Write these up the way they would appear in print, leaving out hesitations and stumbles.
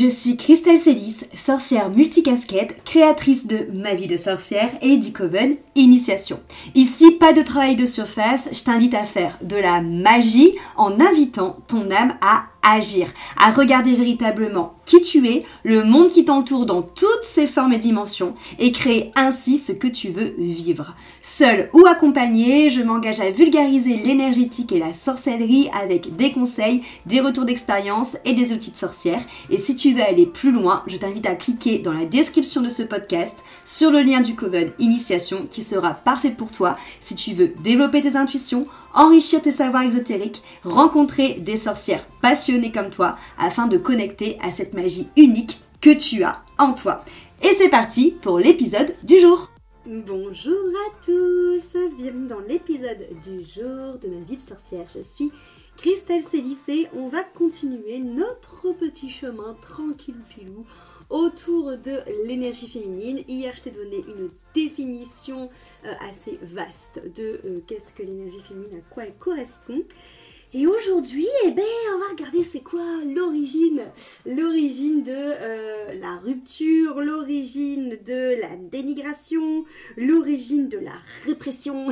Je suis Christelle Célis, sorcière multicasquette, créatrice de Ma vie de sorcière et du Coven Initiation. Ici, pas de travail de surface, je t'invite à faire de la magie en invitant ton âme à agir, à regarder véritablement qui tu es, le monde qui t'entoure dans toutes ses formes et dimensions et créer ainsi ce que tu veux vivre. Seule ou accompagnée, je m'engage à vulgariser l'énergétique et la sorcellerie avec des conseils, des retours d'expérience et des outils de sorcière. Et si tu veux aller plus loin, je t'invite à cliquer dans la description de ce podcast sur le lien du Coven Initiation qui sera parfait pour toi si tu veux développer tes intuitions, enrichir tes savoirs exotériques, rencontrer des sorcières passionnées comme toi afin de connecter à cette magie unique que tu as en toi. Et c'est parti pour l'épisode du jour. Bonjour à tous, bienvenue dans l'épisode du jour de Ma vie de sorcière. Je suis Christelle Célis et on va continuer notre petit chemin tranquille pilou autour de l'énergie féminine. Hier, je t'ai donné une définition assez vaste de qu'est-ce que l'énergie féminine, à quoi elle correspond. Et aujourd'hui, on va regarder c'est quoi l'origine de la rupture, l'origine de la dénigration, l'origine de la répression,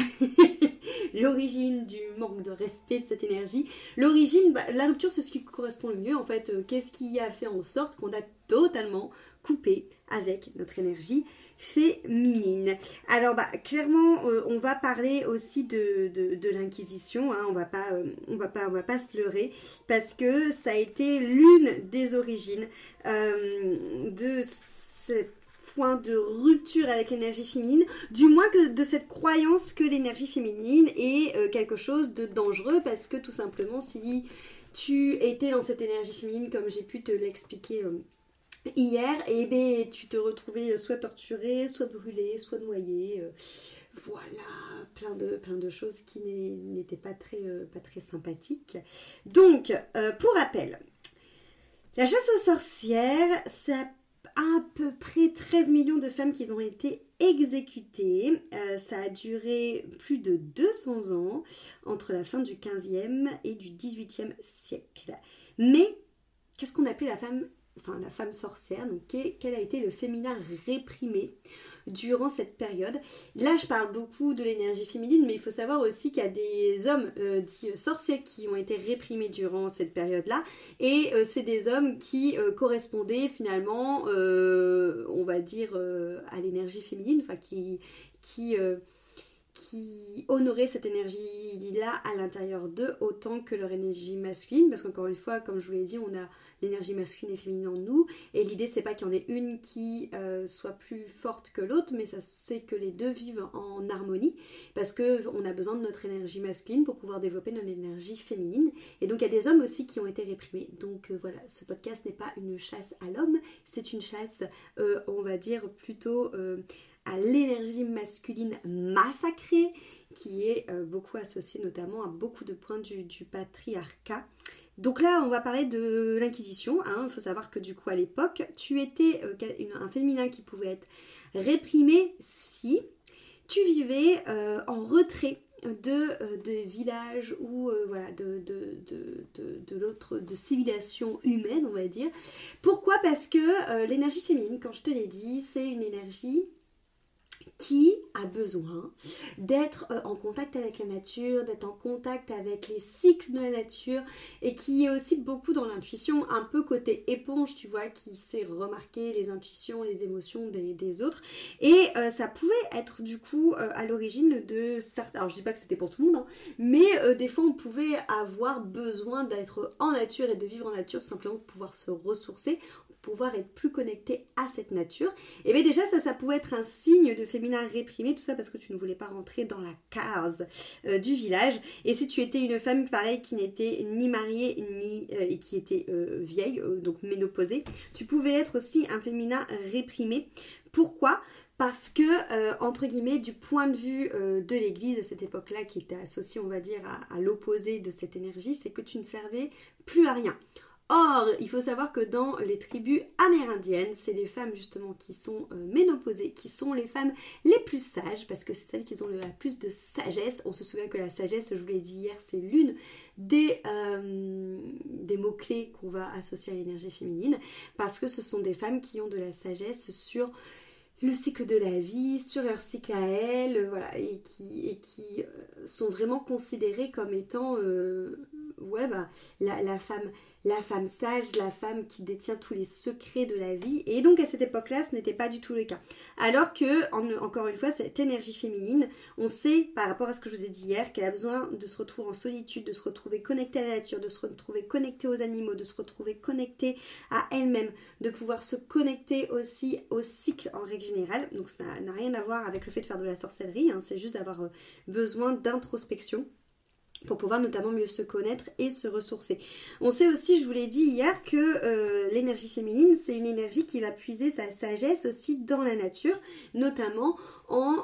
l'origine du manque de respect de cette énergie. L'origine, la rupture, c'est ce qui correspond le mieux en fait. Qu'est-ce qui a fait en sorte qu'on a totalement coupé avec notre énergie féminine. Alors clairement on va parler aussi de l'Inquisition, hein. on va pas se leurrer parce que ça a été l'une des origines de ce point de rupture avec l'énergie féminine, du moins que de cette croyance que l'énergie féminine est quelque chose de dangereux, parce que tout simplement si tu étais dans cette énergie féminine comme j'ai pu te l'expliquer hier, tu te retrouvais soit torturé, soit brûlé, soit noyé, voilà, plein de choses qui n'étaient pas très sympathiques. Donc, pour rappel, la chasse aux sorcières, c'est à peu près 13 millions de femmes qui ont été exécutées. Ça a duré plus de 200 ans, entre la fin du 15e et du 18e siècle. Mais, qu'est-ce qu'on appelait la femme sorcière, donc quel a été le féminin réprimé durant cette période. Là, je parle beaucoup de l'énergie féminine, mais il faut savoir aussi qu'il y a des hommes dits sorciers qui ont été réprimés durant cette période-là, et c'est des hommes qui correspondaient finalement, on va dire, à l'énergie féminine, enfin qui honoraient cette énergie-là à l'intérieur d'eux autant que leur énergie masculine, parce qu'encore une fois, comme je vous l'ai dit, on a l'énergie masculine et féminine en nous, et l'idée c'est pas qu'il y en ait une qui soit plus forte que l'autre, mais c'est que les deux vivent en harmonie, parce qu'on a besoin de notre énergie masculine pour pouvoir développer notre énergie féminine. Et donc il y a des hommes aussi qui ont été réprimés. Donc voilà, ce podcast n'est pas une chasse à l'homme, c'est une chasse, on va dire, plutôt à l'énergie masculine massacrée, qui est beaucoup associée notamment à beaucoup de points du patriarcat. Donc là, on va parler de l'Inquisition. Il faut savoir que du coup, à l'époque, tu étais un féminin qui pouvait être réprimé si tu vivais en retrait de villages ou de civilisation humaine, on va dire. Pourquoi ? Parce que l'énergie féminine, quand je te l'ai dit, c'est une énergie qui a besoin d'être en contact avec la nature, d'être en contact avec les cycles de la nature, et qui est aussi beaucoup dans l'intuition, un peu côté éponge, tu vois, qui sait remarquer les intuitions, les émotions des autres. Et ça pouvait être du coup à l'origine de certains, alors je dis pas que c'était pour tout le monde, mais des fois on pouvait avoir besoin d'être en nature et de vivre en nature simplement pour pouvoir se ressourcer, pouvoir être plus connecté à cette nature. Et bien déjà ça pouvait être un signe de féminin réprimé, tout ça parce que tu ne voulais pas rentrer dans la case du village. Et si tu étais une femme pareil qui n'était ni mariée ni et qui était vieille, donc ménopausée, tu pouvais être aussi un féminin réprimé. Pourquoi ? Parce que, entre guillemets, du point de vue de l'église à cette époque-là, qui était associée, on va dire, à l'opposé de cette énergie, c'est que tu ne servais plus à rien. Or, il faut savoir que dans les tribus amérindiennes, c'est les femmes justement qui sont ménopausées, qui sont les femmes les plus sages, parce que c'est celles qui ont la plus de sagesse. On se souvient que la sagesse, je vous l'ai dit hier, c'est l'une des mots-clés qu'on va associer à l'énergie féminine, parce que ce sont des femmes qui ont de la sagesse sur le cycle de la vie, sur leur cycle à elles, voilà, et qui sont vraiment considérées comme étant la femme sage, la femme qui détient tous les secrets de la vie. Et donc à cette époque-là, ce n'était pas du tout le cas. Alors que, encore une fois, cette énergie féminine, on sait par rapport à ce que je vous ai dit hier, qu'elle a besoin de se retrouver en solitude, de se retrouver connectée à la nature, de se retrouver connectée aux animaux, de se retrouver connectée à elle-même, de pouvoir se connecter aussi au cycle en règle générale. Donc ça n'a rien à voir avec le fait de faire de la sorcellerie, hein, c'est juste d'avoir besoin d'introspection pour pouvoir notamment mieux se connaître et se ressourcer. On sait aussi, je vous l'ai dit hier, que l'énergie féminine, c'est une énergie qui va puiser sa sagesse aussi dans la nature, notamment en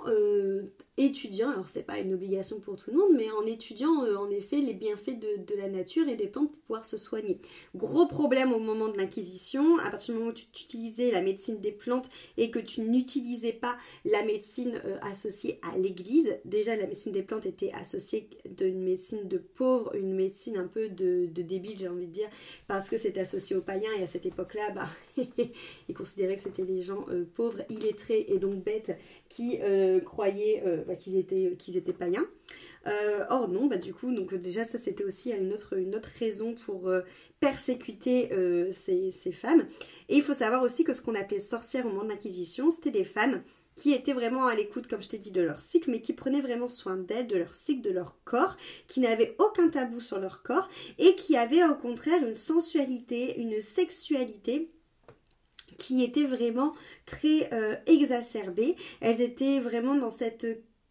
étudiant, alors c'est pas une obligation pour tout le monde, mais en étudiant en effet les bienfaits de la nature et des plantes pour pouvoir se soigner. Gros problème au moment de l'Inquisition, à partir du moment où tu utilisais la médecine des plantes et que tu n'utilisais pas la médecine associée à l'église, déjà la médecine des plantes était associée d'une médecine de pauvre, une médecine un peu de débile, j'ai envie de dire, parce que c'était associé aux païens et à cette époque-là, ils considéraient que c'était les gens pauvres, illettrés et donc bêtes qui croyaient qu'ils étaient païens. Or non, du coup, donc déjà ça c'était aussi une autre raison pour persécuter ces femmes. Et il faut savoir aussi que ce qu'on appelait sorcières au moment de l'Inquisition, c'était des femmes qui étaient vraiment à l'écoute, comme je t'ai dit, de leur cycle, mais qui prenaient vraiment soin d'elles, de leur cycle, de leur corps, qui n'avaient aucun tabou sur leur corps et qui avaient au contraire une sensualité, une sexualité qui était vraiment très exacerbée. Elles étaient vraiment dans cette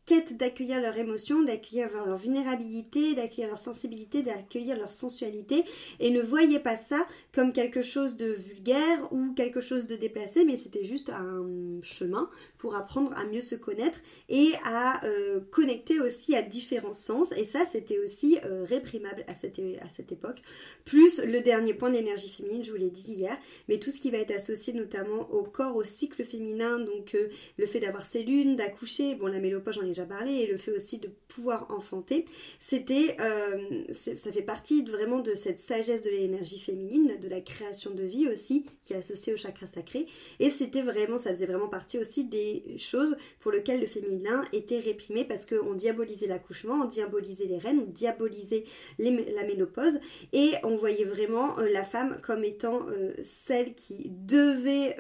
quête d'accueillir leurs émotions, d'accueillir leur vulnérabilité, d'accueillir leur sensibilité, d'accueillir leur sensualité et ne voyaient pas ça comme quelque chose de vulgaire ou quelque chose de déplacé, mais c'était juste un chemin pour apprendre à mieux se connaître et à connecter aussi à différents sens. Et ça, c'était aussi réprimable à cette époque. Plus le dernier point de l'énergie féminine, je vous l'ai dit hier, mais tout ce qui va être associé notamment au corps, au cycle féminin, donc le fait d'avoir ses lunes, d'accoucher, bon la ménopause j'en ai déjà parlé, et le fait aussi de pouvoir enfanter, ça fait partie vraiment de cette sagesse de l'énergie féminine, de la création de vie aussi, qui est associée au chakra sacré, et ça faisait vraiment partie aussi des choses pour lesquelles le féminin était réprimé, parce qu'on diabolisait l'accouchement, on diabolisait les reines, on diabolisait la ménopause, et on voyait vraiment la femme comme étant celle qui devait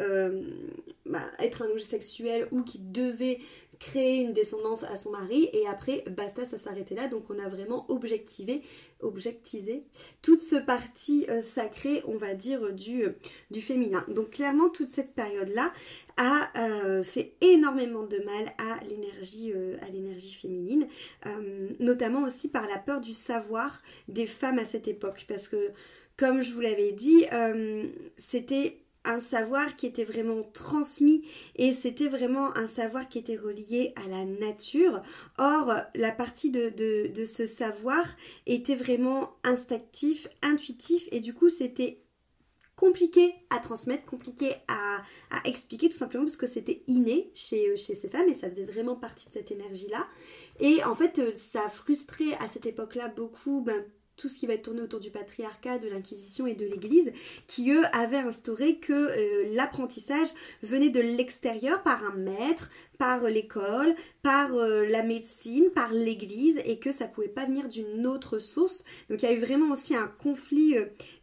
être un objet sexuel ou qui devait créer une descendance à son mari, et après basta, ça s'arrêtait là. Donc on a vraiment objectisé toute ce partie sacrée, on va dire, du féminin. Donc clairement toute cette période là a fait énormément de mal à l'énergie féminine, notamment aussi par la peur du savoir des femmes à cette époque, parce que comme je vous l'avais dit, c'était un savoir qui était vraiment transmis et c'était vraiment un savoir qui était relié à la nature. Or, la partie de ce savoir était vraiment instinctif, intuitif, et du coup c'était compliqué à transmettre, compliqué à expliquer, tout simplement parce que c'était inné chez ces femmes et ça faisait vraiment partie de cette énergie-là. Et en fait, ça a frustré à cette époque-là beaucoup tout ce qui va être tourné autour du patriarcat, de l'Inquisition et de l'Église, qui eux avaient instauré que l'apprentissage venait de l'extérieur par un maître, par l'école, par la médecine, par l'Église, et que ça pouvait pas venir d'une autre source. Donc il y a eu vraiment aussi un conflit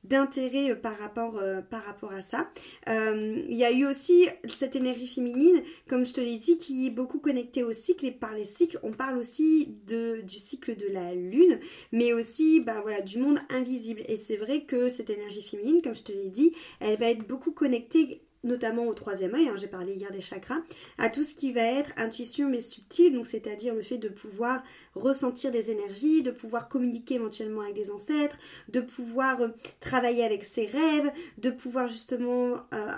d'intérêts par rapport à ça. Il y a eu aussi cette énergie féminine, comme je te l'ai dit, qui est beaucoup connectée au cycle, et par les cycles, on parle aussi du cycle de la lune, mais aussi du monde invisible. Et c'est vrai que cette énergie féminine, comme je te l'ai dit, elle va être beaucoup connectée notamment au troisième œil, j'ai parlé hier des chakras, à tout ce qui va être intuition mais subtile, donc c'est-à-dire le fait de pouvoir ressentir des énergies, de pouvoir communiquer éventuellement avec des ancêtres, de pouvoir travailler avec ses rêves, de pouvoir justement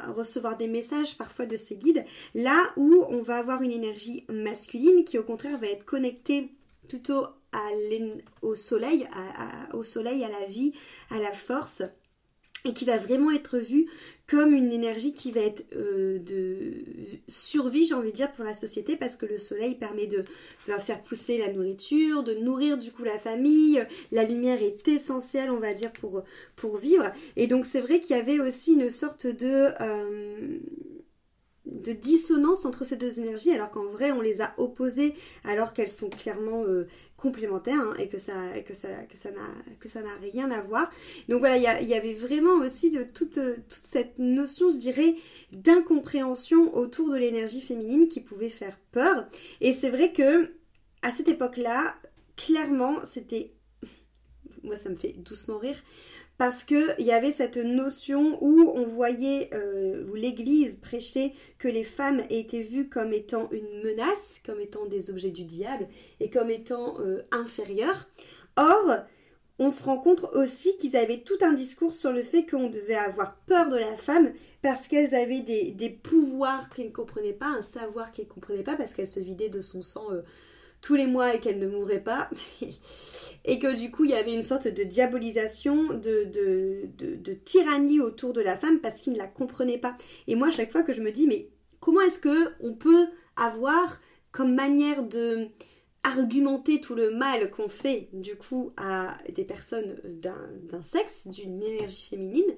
recevoir des messages parfois de ses guides, là où on va avoir une énergie masculine qui au contraire va être connectée plutôt au soleil, à la vie, à la force, et qui va vraiment être vue comme une énergie qui va être de survie, j'ai envie de dire, pour la société, parce que le soleil permet de faire pousser la nourriture, de nourrir du coup la famille, la lumière est essentielle, on va dire, pour vivre. Et donc c'est vrai qu'il y avait aussi une sorte de dissonance entre ces deux énergies, alors qu'en vrai on les a opposées alors qu'elles sont clairement complémentaires, hein, et que ça n'a rien à voir. Donc voilà, il y avait vraiment aussi de toute cette notion, je dirais, d'incompréhension autour de l'énergie féminine qui pouvait faire peur. Et c'est vrai que à cette époque-là, clairement, c'était, moi ça me fait doucement rire, parce qu'il y avait cette notion où on voyait, où l'Église prêchait que les femmes étaient vues comme étant une menace, comme étant des objets du diable et comme étant inférieures. Or, on se rend compte aussi qu'ils avaient tout un discours sur le fait qu'on devait avoir peur de la femme parce qu'elles avaient des pouvoirs qu'elles ne comprenaient pas, un savoir qu'elles ne comprenaient pas parce qu'elles se vidaient de son sang tous les mois et qu'elles ne mourraient pas. Et que du coup il y avait une sorte de diabolisation, de tyrannie autour de la femme parce qu'ils ne la comprenaient pas. Et moi à chaque fois que je me dis mais comment est-ce qu'on peut avoir comme manière de argumenter tout le mal qu'on fait du coup à des personnes d'un sexe, d'une énergie féminine,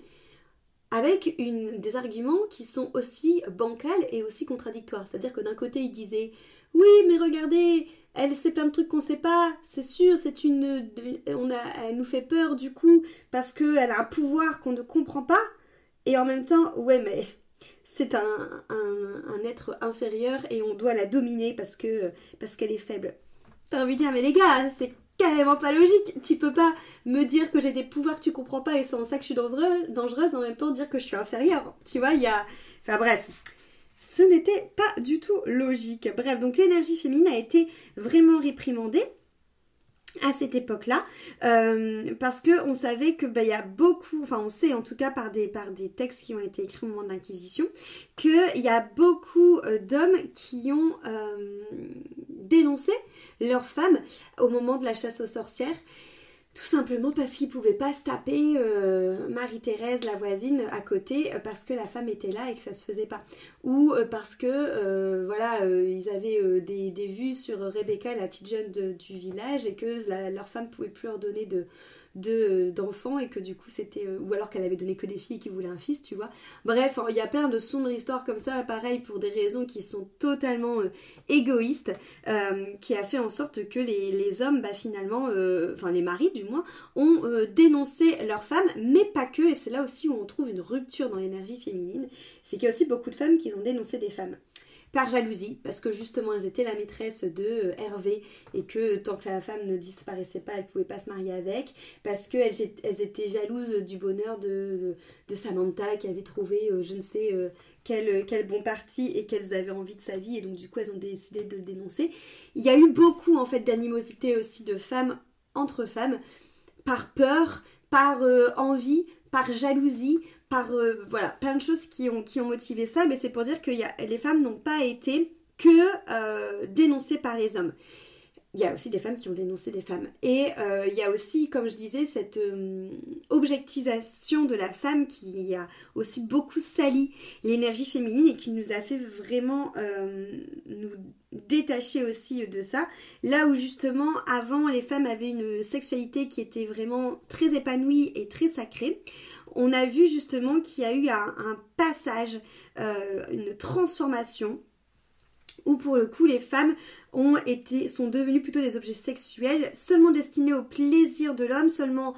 avec des arguments qui sont aussi bancals et aussi contradictoires. C'est-à-dire que d'un côté ils disaient oui mais regardez, elle sait plein de trucs qu'on sait pas, c'est sûr, elle nous fait peur du coup parce qu'elle a un pouvoir qu'on ne comprend pas, et en même temps, ouais mais c'est un être inférieur et on doit la dominer parce qu'elle est faible. T'as envie de dire mais les gars, c'est carrément pas logique, tu peux pas me dire que j'ai des pouvoirs que tu comprends pas et c'est en ça que je suis dangereuse en même temps dire que je suis inférieure, tu vois, enfin bref. Ce n'était pas du tout logique. Bref, donc l'énergie féminine a été vraiment réprimandée à cette époque-là, parce que on savait que il y a beaucoup, enfin on sait en tout cas par des textes qui ont été écrits au moment de l'Inquisition, qu'il y a beaucoup d'hommes qui ont dénoncé leurs femmes au moment de la chasse aux sorcières. Tout simplement parce qu'ils ne pouvaient pas se taper Marie-Thérèse, la voisine, à côté, parce que la femme était là et que ça ne se faisait pas. Ou parce que, ils avaient des vues sur Rebecca, la petite jeune du village, et que leur femme ne pouvait plus leur donner d'enfants, et que du coup c'était... ou alors qu'elle avait donné que des filles qui voulaient un fils, tu vois. Bref, il y a plein de sombres histoires comme ça, pareil, pour des raisons qui sont totalement égoïstes, qui a fait en sorte que les hommes, finalement, enfin les maris du moins, ont dénoncé leurs femmes, mais pas que, et c'est là aussi où on trouve une rupture dans l'énergie féminine, c'est qu'il y a aussi beaucoup de femmes qui ont dénoncé des femmes. Par jalousie, parce que justement elles étaient la maîtresse de Hervé et que tant que la femme ne disparaissait pas, elle ne pouvait pas se marier avec, parce qu'elles étaient jalouses du bonheur de Samantha qui avait trouvé je ne sais quel bon parti et qu'elles avaient envie de sa vie, et donc du coup elles ont décidé de le dénoncer. Il y a eu beaucoup en fait d'animosité aussi de femmes entre femmes, par peur, par envie, par jalousie, par plein de choses qui ont motivé ça, mais c'est pour dire que les femmes n'ont pas été que dénoncées par les hommes. Il y a aussi des femmes qui ont dénoncé des femmes. Et il y a aussi, comme je disais, cette objectisation de la femme qui a aussi beaucoup sali l'énergie féminine et qui nous a fait vraiment nous détacher aussi de ça. Là où justement, avant, les femmes avaient une sexualité qui était vraiment très épanouie et très sacrée, on a vu justement qu'il y a eu un passage, une transformation, où pour le coup les femmes sont devenues plutôt des objets sexuels, seulement destinés au plaisir de l'homme, seulement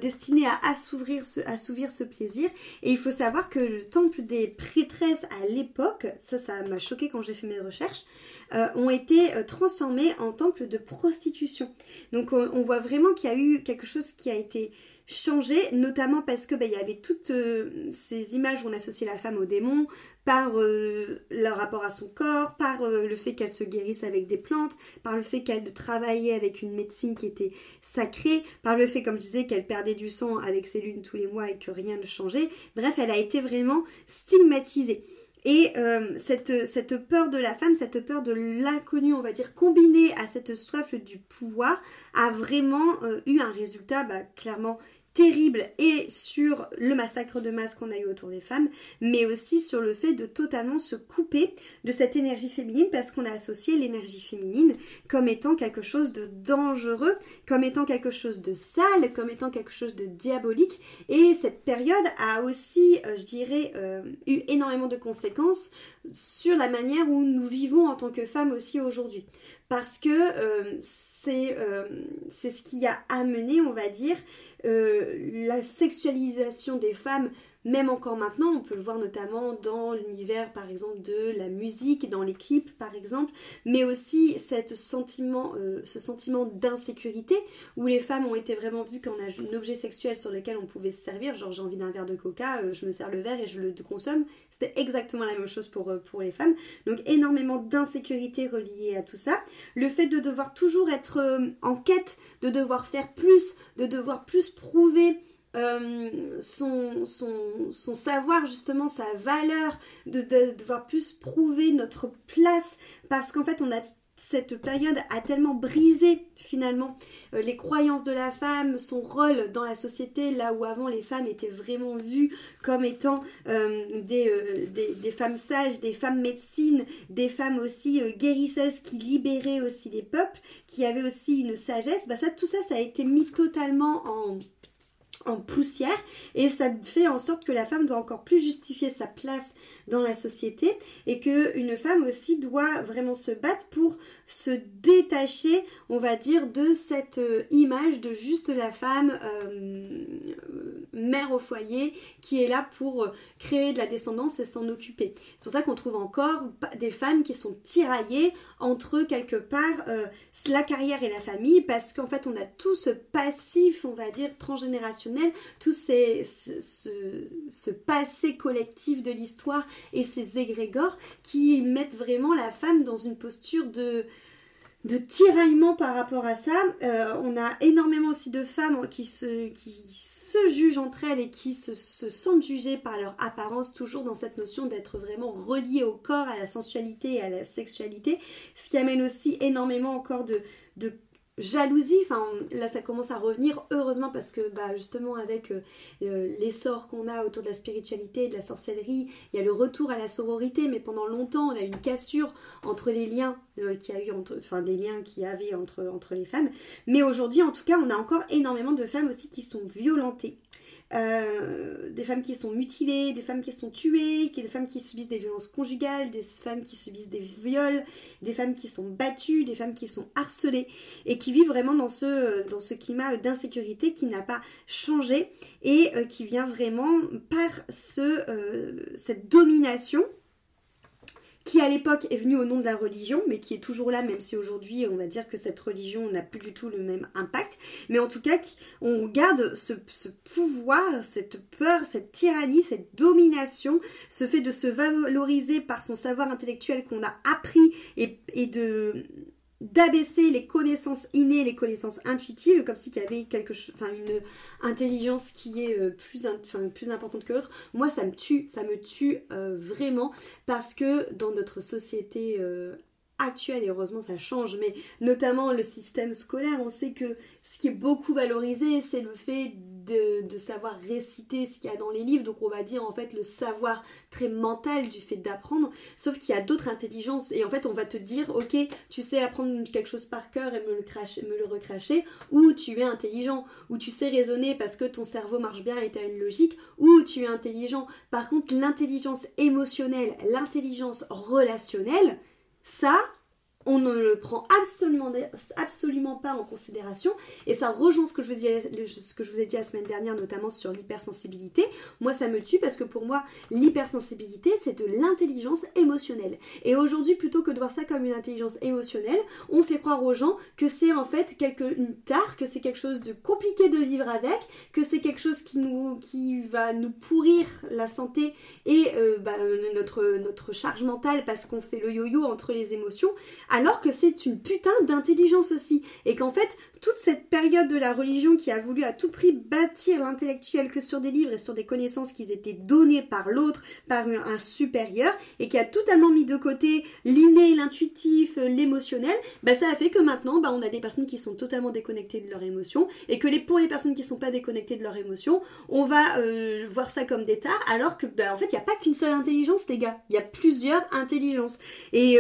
destinés à assouvir ce plaisir. Et il faut savoir que le temple des prêtresses à l'époque, ça m'a choqué quand j'ai fait mes recherches, ont été transformés en temple de prostitution. Donc on voit vraiment qu'il y a eu quelque chose qui a été changé, notamment parce que il y avait toutes ces images où on associait la femme au démon, par le rapport à son corps, par le fait qu'elle se guérisse avec des plantes, par le fait qu'elle travaillait avec une médecine qui était sacrée, par le fait, comme je disais, qu'elle perdait du sang avec ses lunes tous les mois et que rien ne changeait. Bref, elle a été vraiment stigmatisée. Et cette peur de la femme, cette peur de l'inconnu, on va dire, combinée à cette soif du pouvoir, a vraiment eu un résultat clairement terrible et sur le massacre de masse qu'on a eu autour des femmes, mais aussi sur le fait de totalement se couper de cette énergie féminine parce qu'on a associé l'énergie féminine comme étant quelque chose de dangereux, comme étant quelque chose de sale, comme étant quelque chose de diabolique. Et cette période a aussi, je dirais, eu énormément de conséquences sur la manière où nous vivons en tant que femmes aussi aujourd'hui. Parce que c'est ce qui a amené, on va dire, la sexualisation des femmes, même encore maintenant, on peut le voir notamment dans l'univers par exemple de la musique, dans les clips par exemple, mais aussi ce sentiment d'insécurité où les femmes ont été vraiment vues comme un objet sexuel sur lequel on pouvait se servir, genre j'ai envie d'un verre de coca, je me sers le verre et je le consomme, c'était exactement la même chose pour les femmes, donc énormément d'insécurité reliée à tout ça, le fait de devoir toujours être en quête, de devoir faire plus, de devoir plus prouver son savoir, justement sa valeur, de devoir plus prouver notre place, parce qu'en fait cette période a tellement brisé finalement les croyances de la femme, son rôle dans la société, là où avant les femmes étaient vraiment vues comme étant des femmes sages, des femmes médecines, des femmes aussi guérisseuses qui libéraient aussi les peuples, qui avaient aussi une sagesse. Tout ça a été mis totalement en poussière et ça fait en sorte que la femme doit encore plus justifier sa place dans la société et qu'une femme aussi doit vraiment se battre pour se détacher, on va dire, de cette image de juste la femme mère au foyer qui est là pour créer de la descendance et s'en occuper. C'est pour ça qu'on trouve encore des femmes qui sont tiraillées entre quelque part la carrière et la famille, parce qu'en fait on a tout ce passif, on va dire, transgénérationnel, tout ce passé collectif de l'histoire et ces égrégores qui mettent vraiment la femme dans une posture de tiraillement par rapport à ça. On a énormément aussi de femmes qui se jugent entre elles et qui se sentent jugées par leur apparence, toujours dans cette notion d'être vraiment reliées au corps, à la sensualité et à la sexualité, ce qui amène aussi énormément encore de jalousie. Enfin là ça commence à revenir, heureusement, parce que justement avec l'essor qu'on a autour de la spiritualité, de la sorcellerie, il y a le retour à la sororité, mais pendant longtemps on a eu une cassure entre les liens qu'il y avait entre les femmes, mais aujourd'hui en tout cas on a encore énormément de femmes aussi qui sont violentées. Des femmes qui sont mutilées, des femmes qui sont tuées, des femmes qui subissent des violences conjugales, des femmes qui subissent des viols, des femmes qui sont battues, des femmes qui sont harcelées et qui vivent vraiment dans ce climat d'insécurité qui n'a pas changé et qui vient vraiment par cette domination qui à l'époque est venue au nom de la religion, mais qui est toujours là, même si aujourd'hui on va dire que cette religion n'a plus du tout le même impact, mais en tout cas on garde ce pouvoir, cette peur, cette tyrannie, cette domination, ce fait de se valoriser par son savoir intellectuel qu'on a appris et d'abaisser les connaissances innées, les connaissances intuitives, comme s'il y avait une intelligence qui est plus importante que l'autre. Moi ça me tue vraiment, parce que dans notre société actuelle, et heureusement ça change, mais notamment le système scolaire, on sait que ce qui est beaucoup valorisé, c'est le fait de savoir réciter ce qu'il y a dans les livres, donc on va dire en fait le savoir très mental du fait d'apprendre, sauf qu'il y a d'autres intelligences, et en fait on va te dire ok, tu sais apprendre quelque chose par cœur et me le recracher, ou tu es intelligent, ou tu sais raisonner parce que ton cerveau marche bien et tu as une logique, ou tu es intelligent. Par contre l'intelligence émotionnelle, l'intelligence relationnelle, ça, on ne le prend absolument pas en considération, et ça rejoint ce que je vous ai dit la semaine dernière, notamment sur l'hypersensibilité. Moi ça me tue, parce que pour moi l'hypersensibilité c'est de l'intelligence émotionnelle, et aujourd'hui plutôt que de voir ça comme une intelligence émotionnelle, on fait croire aux gens que c'est en fait une tare, que c'est quelque chose de compliqué de vivre avec, que c'est quelque chose qui va nous pourrir la santé et notre charge mentale, parce qu'on fait le yo-yo entre les émotions, alors que c'est une putain d'intelligence aussi. Et qu'en fait, toute cette période de la religion qui a voulu à tout prix bâtir l'intellectuel que sur des livres et sur des connaissances qui étaient données par l'autre, par un supérieur, et qui a totalement mis de côté l'inné, l'intuitif, l'émotionnel, bah ça a fait que maintenant, bah on a des personnes qui sont totalement déconnectées de leurs émotions, et que pour les personnes qui sont pas déconnectées de leurs émotions, on va voir ça comme des tares, alors que bah, en fait il n'y a pas qu'une seule intelligence les gars, il y a plusieurs intelligences, et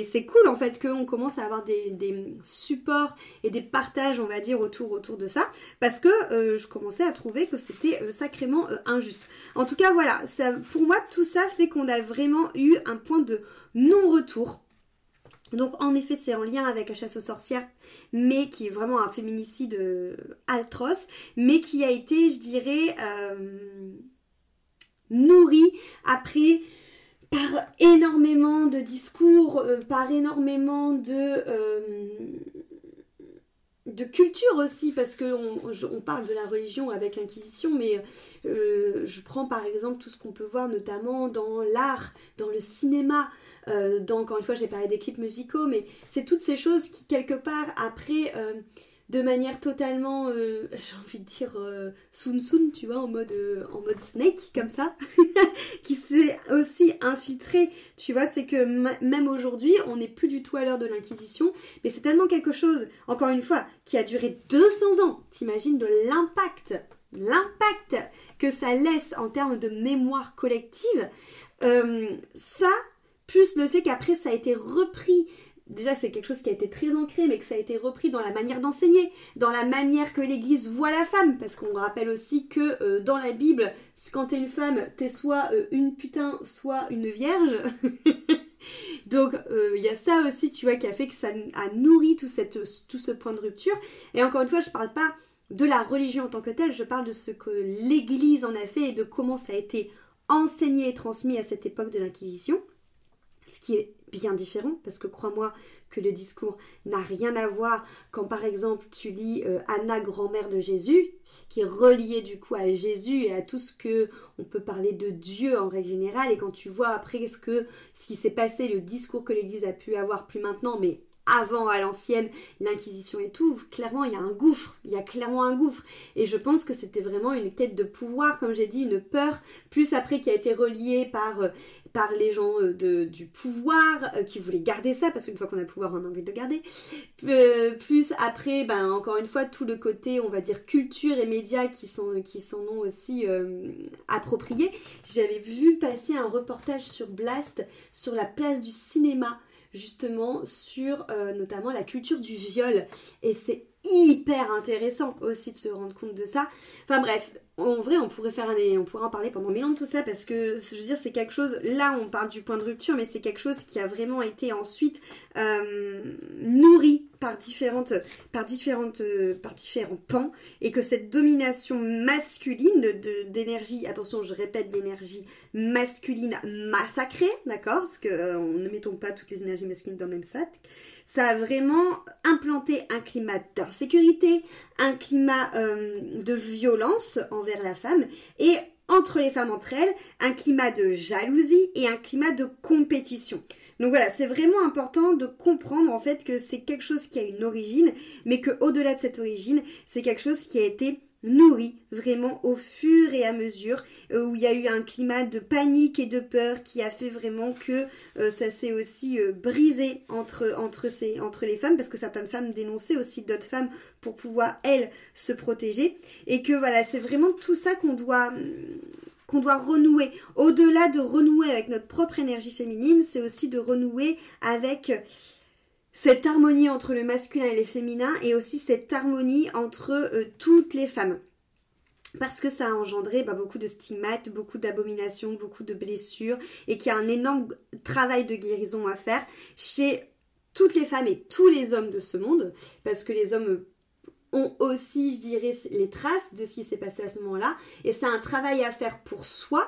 c'est cool en fait qu'on commence à avoir des supports et des partages on va dire autour de ça, parce que je commençais à trouver que c'était sacrément injuste. En tout cas voilà, ça, pour moi tout ça fait qu'on a vraiment eu un point de non-retour. Donc en effet c'est en lien avec la chasse aux sorcières, mais qui est vraiment un féminicide atroce, mais qui a été je dirais nourri après par énormément de discours, par énormément de culture aussi, parce qu'on parle de la religion avec l'Inquisition, mais je prends par exemple tout ce qu'on peut voir notamment dans l'art, dans le cinéma, encore une fois j'ai parlé des clips musicaux, mais c'est toutes ces choses qui quelque part après de manière totalement j'ai envie de dire Sun Sun, tu vois, en mode Snake comme ça qui s'est aussi infiltré, tu vois, c'est que même aujourd'hui on n'est plus du tout à l'heure de l'Inquisition, mais c'est tellement quelque chose, encore une fois, qui a duré 200 ans, t'imagines de l'impact que ça laisse en termes de mémoire collective, ça plus le fait qu'après ça a été repris. Déjà, c'est quelque chose qui a été très ancré, mais que ça a été repris dans la manière d'enseigner, dans la manière que l'Église voit la femme, parce qu'on rappelle aussi que dans la Bible, quand t'es une femme, t'es soit une putain, soit une vierge. Donc, il y a ça aussi, tu vois, qui a fait que ça a nourri tout ce point de rupture. Et encore une fois, je parle pas de la religion en tant que telle, je parle de ce que l'Église en a fait et de comment ça a été enseigné et transmis à cette époque de l'Inquisition. Ce qui est bien différent, parce que crois-moi que le discours n'a rien à voir quand par exemple tu lis Anna, grand-mère de Jésus, qui est reliée du coup à Jésus et à tout ce que on peut parler de Dieu en règle générale, et quand tu vois après ce qui s'est passé, le discours que l'Église a pu avoir plus maintenant, mais avant à l'ancienne, l'Inquisition et tout, clairement il y a un gouffre, il y a clairement un gouffre, et je pense que c'était vraiment une quête de pouvoir, comme j'ai dit, une peur, plus après qui a été reliée par les gens du pouvoir qui voulaient garder ça, parce qu'une fois qu'on a le pouvoir on a envie de le garder, plus après encore une fois tout le côté on va dire culture et médias qui s'en ont aussi appropriés. J'avais vu passer un reportage sur Blast sur la place du cinéma, justement sur notamment la culture du viol, et c'est hyper intéressant aussi de se rendre compte de ça. Enfin bref, en vrai on pourrait en parler pendant 1000 ans de tout ça, parce que je veux dire c'est quelque chose, là on parle du point de rupture, mais c'est quelque chose qui a vraiment été ensuite nourri par différents pans, et que cette domination masculine d'énergie, attention je répète, d'énergie masculine massacrée, d'accord, parce que ne mettons pas toutes les énergies masculines dans le même sac, ça a vraiment implanté un climat d'insécurité, un climat de violence envers la femme, et entre les femmes entre elles, un climat de jalousie et un climat de compétition. Donc voilà, c'est vraiment important de comprendre en fait que c'est quelque chose qui a une origine, mais qu'au-delà de cette origine, c'est quelque chose qui a été nourri vraiment au fur et à mesure, où il y a eu un climat de panique et de peur qui a fait vraiment que ça s'est aussi brisé entre les femmes, parce que certaines femmes dénonçaient aussi d'autres femmes pour pouvoir elles se protéger, et que voilà, c'est vraiment tout ça qu'on doit renouer. Au-delà de renouer avec notre propre énergie féminine, c'est aussi de renouer avec cette harmonie entre le masculin et le féminin, et aussi cette harmonie entre toutes les femmes. Parce que ça a engendré beaucoup de stigmates, beaucoup d'abominations, beaucoup de blessures, et qu'il y a un énorme travail de guérison à faire chez toutes les femmes et tous les hommes de ce monde, parce que les hommes ont aussi, je dirais, les traces de ce qui s'est passé à ce moment-là, et c'est un travail à faire pour soi,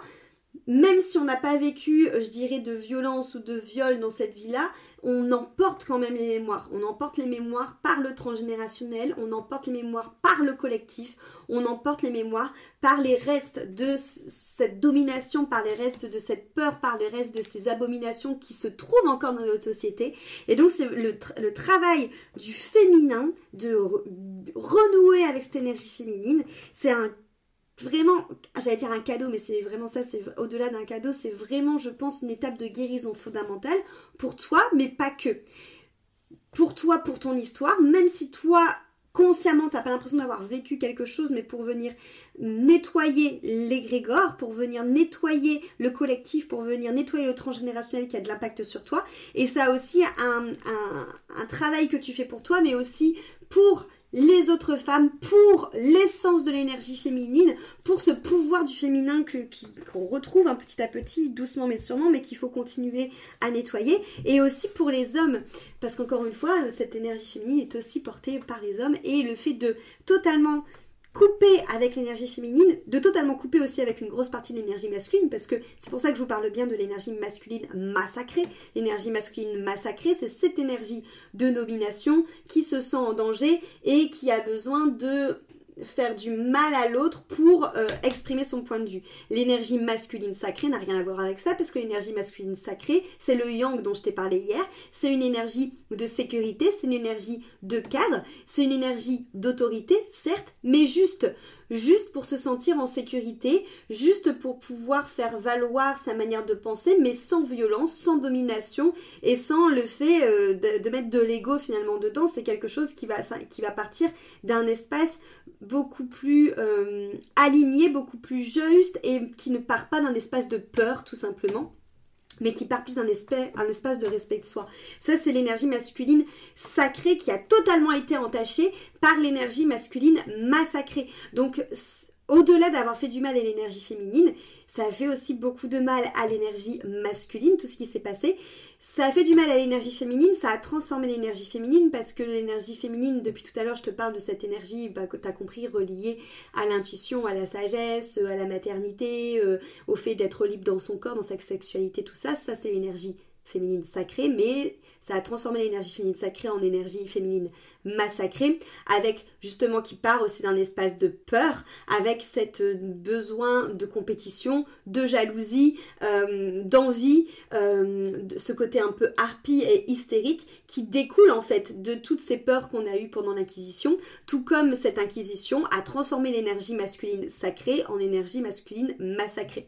même si on n'a pas vécu, je dirais, de violence ou de viol dans cette vie-là, on emporte quand même les mémoires. On emporte les mémoires par le transgénérationnel, on emporte les mémoires par le collectif, on emporte les mémoires par les restes de cette domination, par les restes de cette peur, par les restes de ces abominations qui se trouvent encore dans notre société. Et donc c'est le travail du féminin, de renouer avec cette énergie féminine, c'est vraiment, j'allais dire un cadeau, mais c'est vraiment ça, c'est au-delà d'un cadeau, c'est vraiment, je pense, une étape de guérison fondamentale pour toi, mais pas que. Pour toi, pour ton histoire, même si toi, consciemment, t'as pas l'impression d'avoir vécu quelque chose, mais pour venir nettoyer l'égrégore, pour venir nettoyer le collectif, pour venir nettoyer le transgénérationnel qui a de l'impact sur toi. Et ça a aussi un travail que tu fais pour toi, mais aussi pour les autres femmes, pour l'essence de l'énergie féminine, pour ce pouvoir du féminin qu'on retrouve un petit à petit, doucement mais sûrement, mais qu'il faut continuer à nettoyer, et aussi pour les hommes, parce qu'encore une fois, cette énergie féminine est aussi portée par les hommes, et le fait de totalement couper avec l'énergie féminine, de totalement couper aussi avec une grosse partie de l'énergie masculine, parce que c'est pour ça que je vous parle bien de l'énergie masculine massacrée. L'énergie masculine massacrée, c'est cette énergie de domination qui se sent en danger et qui a besoin de faire du mal à l'autre pour exprimer son point de vue. L'énergie masculine sacrée n'a rien à voir avec ça, parce que l'énergie masculine sacrée, c'est le yang dont je t'ai parlé hier, c'est une énergie de sécurité, c'est une énergie de cadre, c'est une énergie d'autorité, certes, mais juste pour se sentir en sécurité, juste pour pouvoir faire valoir sa manière de penser, mais sans violence, sans domination et sans le fait de mettre de l'ego finalement dedans. C'est quelque chose qui va partir d'un espace beaucoup plus aligné, beaucoup plus juste, et qui ne part pas d'un espace de peur tout simplement, mais qui part plus d'un espace de respect de soi. Ça, c'est l'énergie masculine sacrée qui a totalement été entachée par l'énergie masculine massacrée. Donc, au-delà d'avoir fait du mal à l'énergie féminine, ça a fait aussi beaucoup de mal à l'énergie masculine, tout ce qui s'est passé. Ça a fait du mal à l'énergie féminine, ça a transformé l'énergie féminine, parce que l'énergie féminine, depuis tout à l'heure, je te parle de cette énergie, que tu as compris, reliée à l'intuition, à la sagesse, à la maternité, au fait d'être libre dans son corps, dans sa sexualité, tout ça. Ça, c'est l'énergie féminine sacrée, mais ça a transformé l'énergie féminine sacrée en énergie féminine massacrée, avec justement qui part aussi d'un espace de peur, avec cette besoin de compétition, de jalousie, d'envie, de ce côté un peu harpie et hystérique qui découle en fait de toutes ces peurs qu'on a eues pendant l'Inquisition, tout comme cette Inquisition a transformé l'énergie masculine sacrée en énergie masculine massacrée.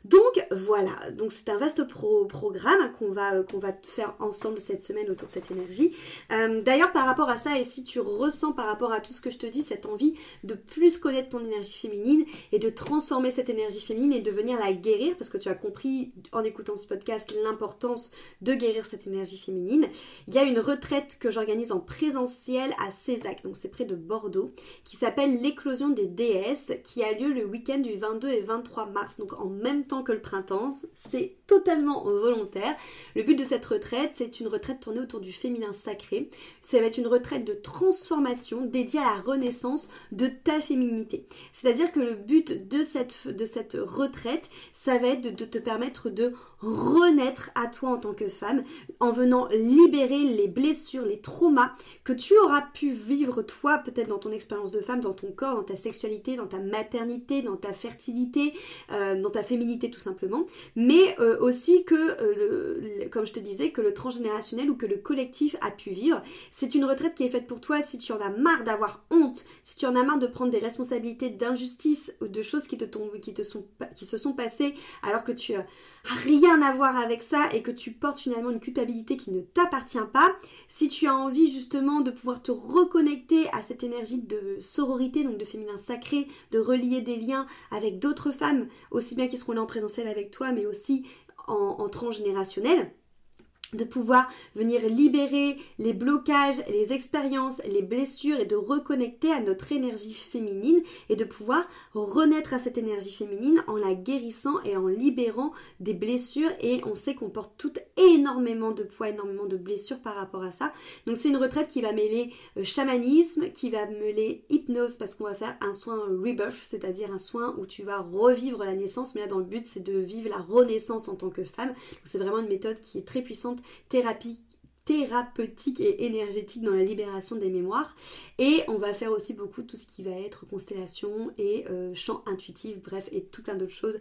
Donc voilà, donc c'est un vaste programme qu'on va faire ensemble cette semaine autour de cette énergie. D'ailleurs, par rapport à ça, et si tu ressens par rapport à tout ce que je te dis, cette envie de plus connaître ton énergie féminine et de transformer cette énergie féminine et de venir la guérir, parce que tu as compris en écoutant ce podcast l'importance de guérir cette énergie féminine, il y a une retraite que j'organise en présentiel à Cézac, donc c'est près de Bordeaux, qui s'appelle l'éclosion des déesses, qui a lieu le week-end du 22 et 23 mars, donc en même temps que le printemps. C'est totalement volontaire. Le but de cette retraite, c'est une retraite tournée autour du féminin sacré. Ça va être une retraite de transformation dédiée à la renaissance de ta féminité. C'est-à-dire que le but de cette retraite, ça va être de te permettre de renaître à toi en tant que femme, en venant libérer les blessures, les traumas que tu auras pu vivre toi, peut-être dans ton expérience de femme, dans ton corps, dans ta sexualité, dans ta maternité, dans ta fertilité, dans ta féminité tout simplement, mais aussi que, comme je te disais, que le transgénérationnel ou que le collectif a pu vivre. C'est une retraite qui est faite pour toi si tu en as marre d'avoir honte, si tu en as marre de prendre des responsabilités d'injustice ou de choses qui se sont passées alors que tu as rien à voir avec ça et que tu portes finalement une culpabilité qui ne t'appartient pas. Si tu as envie justement de pouvoir te reconnecter à cette énergie de sororité, donc de féminin sacré, de relier des liens avec d'autres femmes, aussi bien qui seront là en présentiel avec toi, mais aussi en transgénérationnel, de pouvoir venir libérer les blocages, les expériences, les blessures et de reconnecter à notre énergie féminine et de pouvoir renaître à cette énergie féminine en la guérissant et en libérant des blessures. Et on sait qu'on porte toutes énormément de poids, énormément de blessures par rapport à ça. Donc c'est une retraite qui va mêler chamanisme, qui va mêler hypnose parce qu'on va faire un soin rebirth, c'est-à-dire un soin où tu vas revivre la naissance, mais là dans le but c'est de vivre la renaissance en tant que femme. Donc c'est vraiment une méthode qui est très puissante, thérapeutique et énergétique dans la libération des mémoires. Et on va faire aussi beaucoup tout ce qui va être constellation et chant intuitif, bref, et tout plein d'autres choses.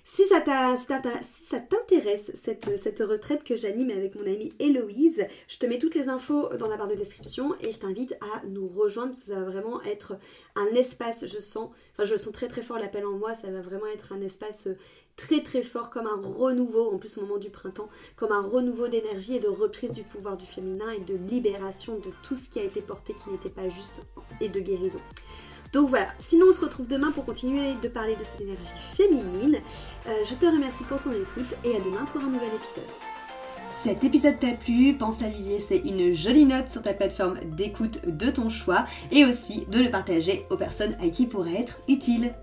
Si ça t'intéresse, cette retraite que j'anime avec mon amie Héloïse, je te mets toutes les infos dans la barre de description et je t'invite à nous rejoindre parce que ça va vraiment être un espace, je sens très très fort l'appel en moi, ça va vraiment être un espace très très fort, comme un renouveau, en plus au moment du printemps, comme un renouveau d'énergie et de reprise du pouvoir du féminin et de libération de tout ce qui a été porté qui n'était pas juste et de guérison. Donc voilà, sinon on se retrouve demain pour continuer de parler de cette énergie féminine. Je te remercie pour ton écoute et à demain pour un nouvel épisode. Cet épisode t'a plu, pense à lui laisser une jolie note sur ta plateforme d'écoute de ton choix et aussi de le partager aux personnes à qui il pourrait être utile.